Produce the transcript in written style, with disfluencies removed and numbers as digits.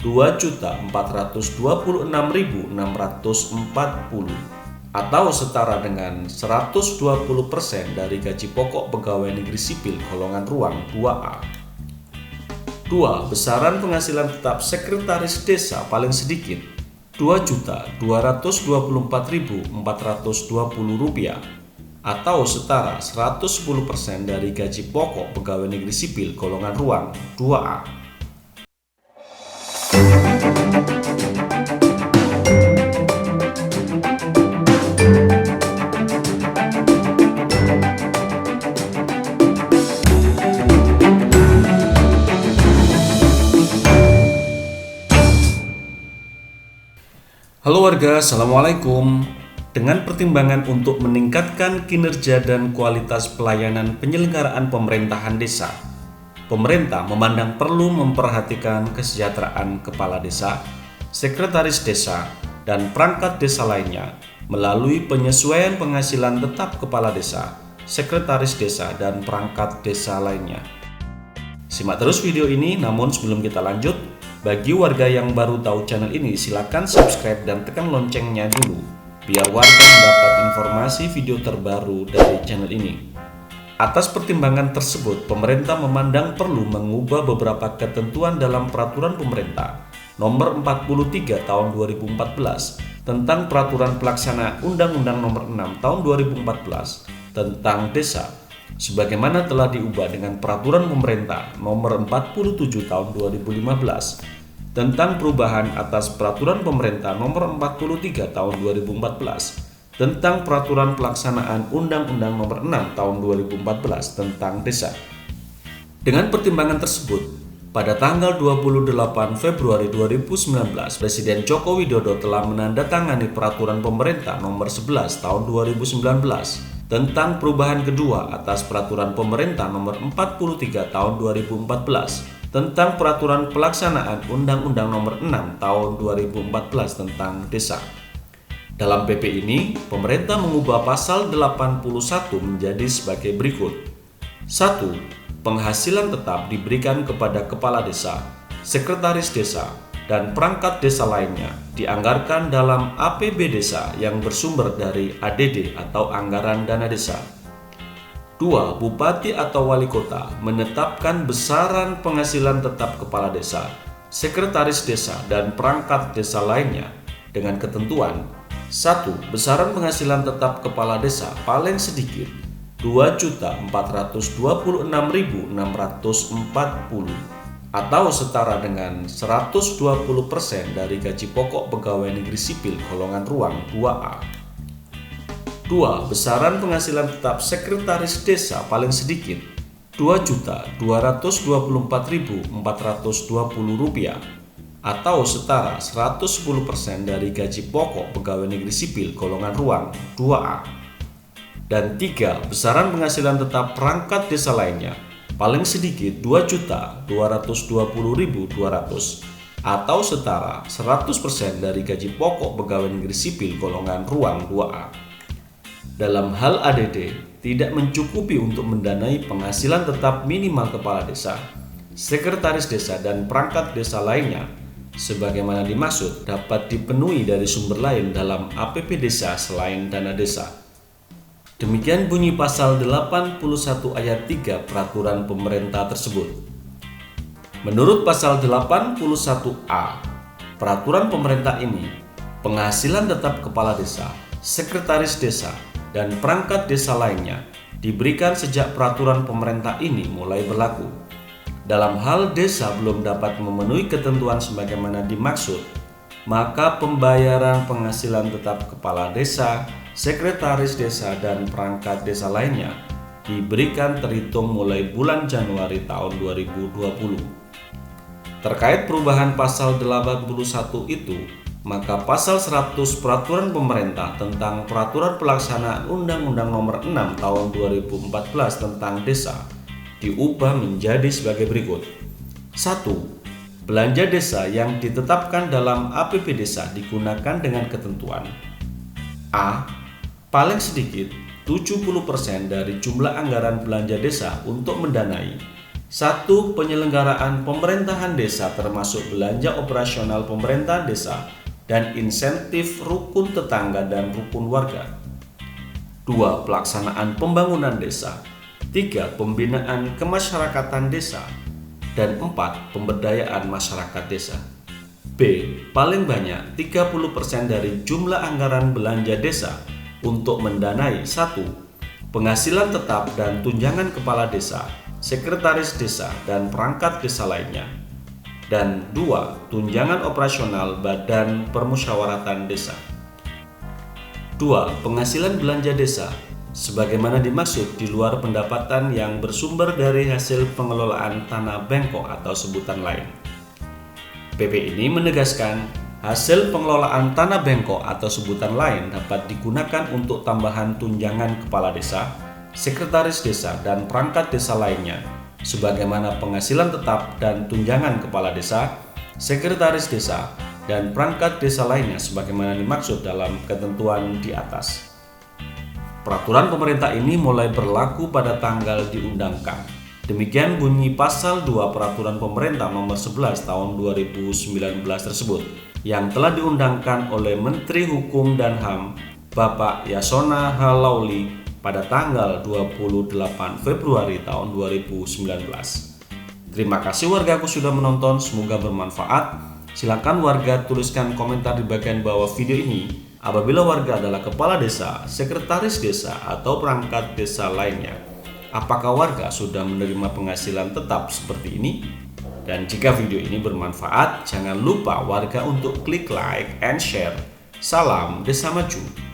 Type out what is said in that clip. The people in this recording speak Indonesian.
Rp2.426.640 atau setara dengan 120% dari gaji pokok pegawai negeri sipil golongan ruang 2A. 2. Besaran penghasilan tetap sekretaris desa paling sedikit Rp2.224.420 atau setara 110% dari gaji pokok pegawai negeri sipil golongan ruang 2A. Halo warga, Assalamualaikum. Dengan pertimbangan untuk meningkatkan kinerja dan kualitas pelayanan penyelenggaraan pemerintahan desa, pemerintah memandang perlu memperhatikan kesejahteraan kepala desa, sekretaris desa, dan perangkat desa lainnya melalui penyesuaian penghasilan tetap kepala desa, sekretaris desa, dan perangkat desa lainnya. Simak terus video ini, namun sebelum kita lanjut, bagi warga yang baru tahu channel ini, silakan subscribe dan tekan loncengnya dulu, biar warga mendapat informasi video terbaru dari channel ini. Atas pertimbangan tersebut, pemerintah memandang perlu mengubah beberapa ketentuan dalam Peraturan Pemerintah Nomor 43 Tahun 2014 tentang Peraturan Pelaksana Undang-Undang Nomor 6 Tahun 2014 tentang Desa, sebagaimana telah diubah dengan Peraturan Pemerintah Nomor 47 Tahun 2015 tentang perubahan atas Peraturan Pemerintah Nomor 43 Tahun 2014 tentang Peraturan Pelaksanaan Undang-Undang Nomor 6 Tahun 2014 tentang Desa. Dengan pertimbangan tersebut, pada tanggal 28 Februari 2019, Presiden Joko Widodo telah menandatangani Peraturan Pemerintah Nomor 11 Tahun 2019 tentang perubahan kedua atas Peraturan Pemerintah Nomor 43 Tahun 2014 tentang Peraturan Pelaksanaan Undang-Undang Nomor 6 Tahun 2014 tentang Desa. Dalam PP ini, pemerintah mengubah pasal 81 menjadi sebagai berikut. 1. Penghasilan tetap diberikan kepada kepala desa, sekretaris desa, dan perangkat desa lainnya dianggarkan dalam APB desa yang bersumber dari ADD atau Anggaran Dana Desa. 2. Bupati atau wali kota menetapkan besaran penghasilan tetap kepala desa, sekretaris desa, dan perangkat desa lainnya dengan ketentuan: 1. Besaran penghasilan tetap kepala desa paling sedikit Rp2.426.640 atau setara dengan 120% dari gaji pokok pegawai negeri sipil golongan ruang 2A. 2. Besaran penghasilan tetap sekretaris desa paling sedikit Rp2.224.420 atau setara 110% dari gaji pokok pegawai negeri sipil golongan ruang 2A. Dan 3. Besaran penghasilan tetap perangkat desa lainnya paling sedikit Rp2.220.200 atau setara 100% dari gaji pokok pegawai negeri sipil golongan ruang 2A. Dalam hal ADD, tidak mencukupi untuk mendanai penghasilan tetap minimal kepala desa, sekretaris desa, dan perangkat desa lainnya, sebagaimana dimaksud dapat dipenuhi dari sumber lain dalam APP desa selain dana desa. Demikian bunyi pasal 81 ayat 3 peraturan pemerintah tersebut. Menurut pasal 81A peraturan pemerintah ini, penghasilan tetap kepala desa, sekretaris desa, dan perangkat desa lainnya diberikan sejak peraturan pemerintah ini mulai berlaku. Dalam hal desa belum dapat memenuhi ketentuan sebagaimana dimaksud, maka pembayaran penghasilan tetap kepala desa, sekretaris desa, dan perangkat desa lainnya diberikan terhitung mulai bulan Januari tahun 2020. Terkait perubahan pasal 81 itu, maka pasal 100 Peraturan Pemerintah tentang Peraturan Pelaksanaan Undang-Undang Nomor 6 Tahun 2014 tentang Desa diubah menjadi sebagai berikut. 1. Belanja desa yang ditetapkan dalam APB desa digunakan dengan ketentuan: A. Paling sedikit 70% dari jumlah anggaran belanja desa untuk mendanai, 1. Penyelenggaraan pemerintahan desa termasuk belanja operasional pemerintahan desa dan insentif rukun tetangga dan rukun warga. 2. Pelaksanaan pembangunan desa. 3. Pembinaan kemasyarakatan desa. Dan 4. Pemberdayaan masyarakat desa. B. Paling banyak 30% dari jumlah anggaran belanja desa untuk mendanai 1. Penghasilan tetap dan tunjangan kepala desa, sekretaris desa, dan perangkat desa lainnya. Dan 2. Tunjangan operasional Badan Permusyawaratan Desa. 2. Penghasilan belanja desa sebagaimana dimaksud di luar pendapatan yang bersumber dari hasil pengelolaan tanah bengkok atau sebutan lain. PP ini menegaskan hasil pengelolaan tanah bengkok atau sebutan lain dapat digunakan untuk tambahan tunjangan kepala desa, sekretaris desa, dan perangkat desa lainnya sebagaimana penghasilan tetap dan tunjangan kepala desa, sekretaris desa, dan perangkat desa lainnya sebagaimana dimaksud dalam ketentuan di atas. Peraturan pemerintah ini mulai berlaku pada tanggal diundangkan. Demikian bunyi pasal 2 Peraturan Pemerintah Nomor 11 Tahun 2019 tersebut yang telah diundangkan oleh Menteri Hukum dan HAM Bapak Yasona Halauli pada tanggal 28 Februari tahun 2019. Terima kasih wargaku sudah menonton, semoga bermanfaat. Silakan warga tuliskan komentar di bagian bawah video ini apabila warga adalah kepala desa, sekretaris desa, atau perangkat desa lainnya. Apakah warga sudah menerima penghasilan tetap seperti ini? Dan jika video ini bermanfaat, jangan lupa warga untuk klik like and share. Salam Desa Maju.